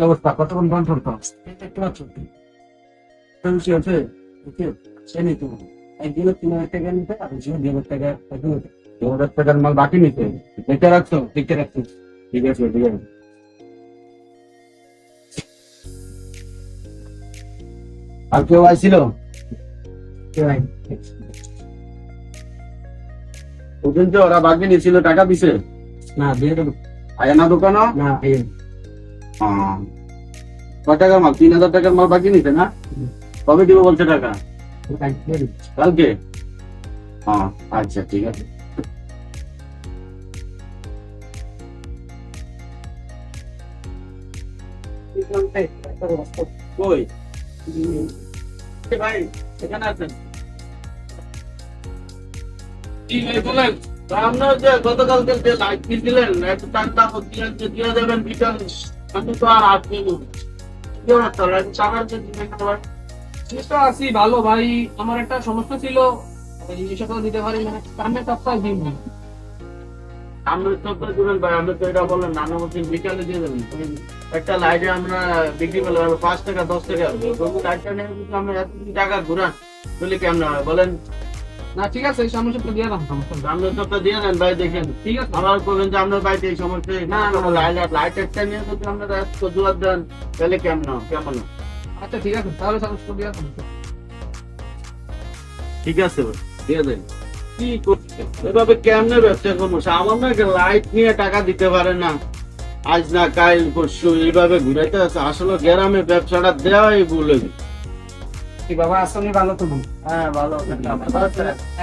অবস্থা কতক্ষণ বন্ধ করতো একটু মাত্র বেশি আছে সে নিত একদিনে 3,000 টাকা নিতে আর 2,000 টাকা 2,000 টাকার মাল বাকি নিতে দেখে রাখছো দেখে রাখছো ঠিক আছে ঠিক আছে আর কেউ আইছিল ওদিন যে ওরা বাকি নিয়েছিল টাকা দিছে না দিয়ে দেবো আয় না দোকানও না কয় টাকার মাল 3,000 টাকার মাল বাকি নিতে না কবে দিব বলছে টাকা কালকে আচ্ছা ঠিক আছে কই ভাই এখানে আছেন বলেন আপনার যে গতকালকে যে লাইট বিল দিলেন একটু টাকা দিয়ে দেবেন বিকাল আমি তো আর আসবেন আছি ভালো ভাই, আমার একটা সমস্যা ছিল সকাল দিতে পারি না, সামনের সপ্তাহে দিন সামনের সপ্তাহে দিবেন ভাই আপনি তো এটা বলেন নানা বলছেন বিকালে দিয়ে দেবেন একটা লাইটে আমরা বিক্রি করলে 5 টাকা 10 টাকা লাইটটা নিয়ে যদি আমরা এত টাকা ঘুরান তাহলে কেমন হয় বলেন না। ঠিক আছে সামনের সপ্তাহে দিয়ে দাম, সামনের সপ্তাহে দিয়ে দেন ভাই দেখেন ঠিক আছে। আমার বলবেন যে আপনার বাড়িতে এই সমস্যা না লাইট একটা নিয়ে যদি আপনারা জোয়ার দেন তাহলে কেমন কেমন আচ্ছা ঠিক আছে তাহলে সামনের সপ্তাহে দিয়ে দাম। ঠিক আছে ভাই দিয়ে দেন কি করছে এভাবে কেমনে ব্যবসা করবো সামান্য একটা লাইট নিয়ে টাকা দিতে পারে না আজ না কাল পরশু এইভাবে ঘুরাইতে আছে আসলে গ্রামে ব্যবসাটা দেওয়াই ভুল বাবা আসলে ভালো তুমি? হ্যাঁ ভালো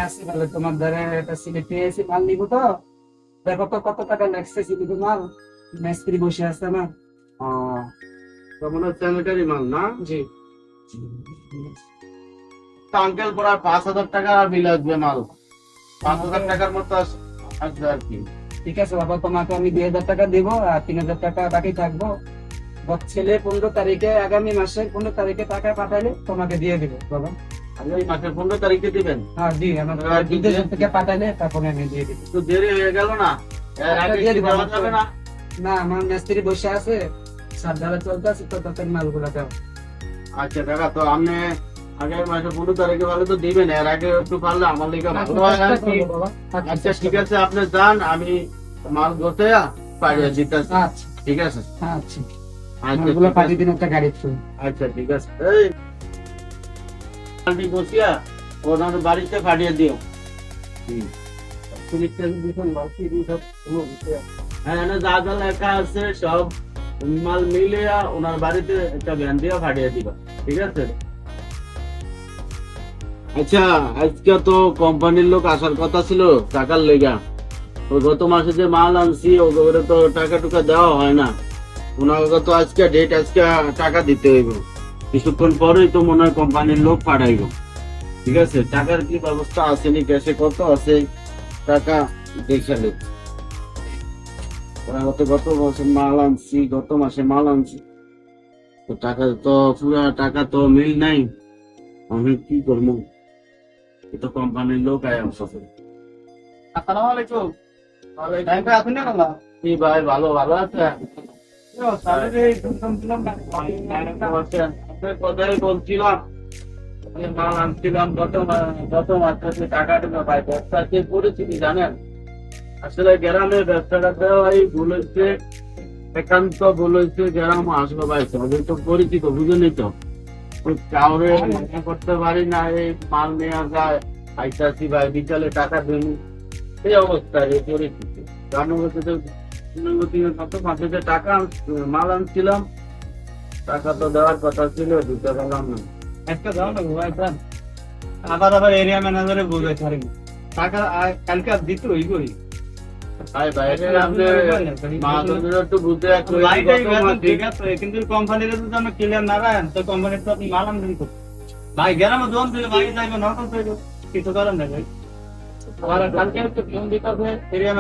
আছি ভালো, তোমার দ্বারা একটা সিলেক্ট পেয়েছি, মাল নিব তো দেখো তো কত টাকা লাগছে সিলেক্ট মাল, মিস্ত্রি বসে আছে না। মনে হচ্ছে স্যানিটারি মাল না জি আঙ্কেল পড়ার 5,000 টাকা বিল আসবে মাল 5,000 টাকার মতো আসবে আর কি ঠিক আছে বাবা, তোমাকে আমি 2,000 টাকা দিব আর 3,000 টাকা বাকি থাকবো। ছেলে 15 তারিখে আগামী মাসের 15 তারিখে টাকা পাঠালে তোমাকে দিয়ে দিব বাবা। আপনি এই মাসের 15 তারিখে দিবেন? হ্যাঁ জি, আমার বিদেশ থেকে পাঠালে তারপরে আমি দিয়ে দিব। তো দেরি হয়ে গেল না? এর আগে দিয়ে কি দিব দেওয়া যাবে না? না আমার মিস্ত্রি বসে আছে, সাত ধারা চলতে আছে তো তাদের মালগুলা দাও। আচ্ছা টাকা তো আপনি আগের মাসে 15 তারিখে ভালো তো দিবেন, এর আগে একটু পারলে আমার লিগে ভালো হয় আর কি। আচ্ছা ঠিক আছে আপনি যান, আমি মাল গোছায়া পাঠিয়ে দিতেছি। আচ্ছা ঠিক আছে আচ্ছা, আচ্ছা মালগুলো পাঠিয়ে দিন একটা গাড়ি থ্রু। আচ্ছা ঠিক আছে এই মালটি বসিয়া ওনার বাড়িতে পাঠিয়ে দিও। হ্যাঁ না যা যা লেখা আছে সব মাল মিলিয়া ওনার বাড়িতে একটা ভ্যান দিয়ে পাঠিয়ে দিবা, ঠিক আছে? আচ্ছা আজকে তো কোম্পানির লোক আসার কথা ছিল টাকার লেগা, ওই গত মাসে যে মাল আনছি ওগুলো তো টাকা টুকা দেওয়া হয় না, ওনাকে তো আজকে ডেট, আজকে টাকা দিতে হইব, কিছুক্ষণ পরেই তো মনে হয় কোম্পানির লোক পাঠাইব, ঠিক আছে? টাকার কি ব্যবস্থা আছে নি, ক্যাশে কত আছে টাকা দেখে নেব। গত মাসে মাল আনছি, গত মাসে মাল আনছি তো টাকা তো পুরা টাকা তো মিল নাই, আমি কি করবো? তো কোম্পানির লোক আয় আসসালামু আলাইকুম। কি ভাই ভালো ভালো আছে? কথাই বলছিলাম মাল আনছিলাম গত মাসে টাকা টুকা ভাই ব্যবসা যে পরিস্থিতি জানেন, আসলে গ্রামে ব্যবসাটা দেওয়াই ভুল হচ্ছে, একান্ত ভুল হচ্ছে। গ্রাম আসলো ভাই সবাই তো পরিচিত বুঝেনি তো, কাউরে মনে করতে পারি না এই মাল নেওয়া যায় আইসাছি ভাই বিকালে টাকা দিন, এই অবস্থা এই পরিস্থিতি। গত মাসে যে টাকা মাল আনছিলাম টাকা তো দেওয়ার কথা ছিল, দিতে পারলাম না। একটা দাও না ভাই, আবার এরিয়া ম্যানেজারে বলে ছাড়ি টাকা কালকে দিত ওই করি ভাই ভাই আপনি মালগুলো একটু বুঝে ঠিক আছে, কিন্তু কোম্পানির যদি আমরা ক্লিয়ার না রাখেন তো কোম্পানির তো আপনি মাল আমদানি করবেন ভাই, গ্রামে দোকান থেকে ভাই যাইবে নকল থেকে কিছু করেন না ভাই। আর কালকে একটু ফোন দিতে হবে এরিয়া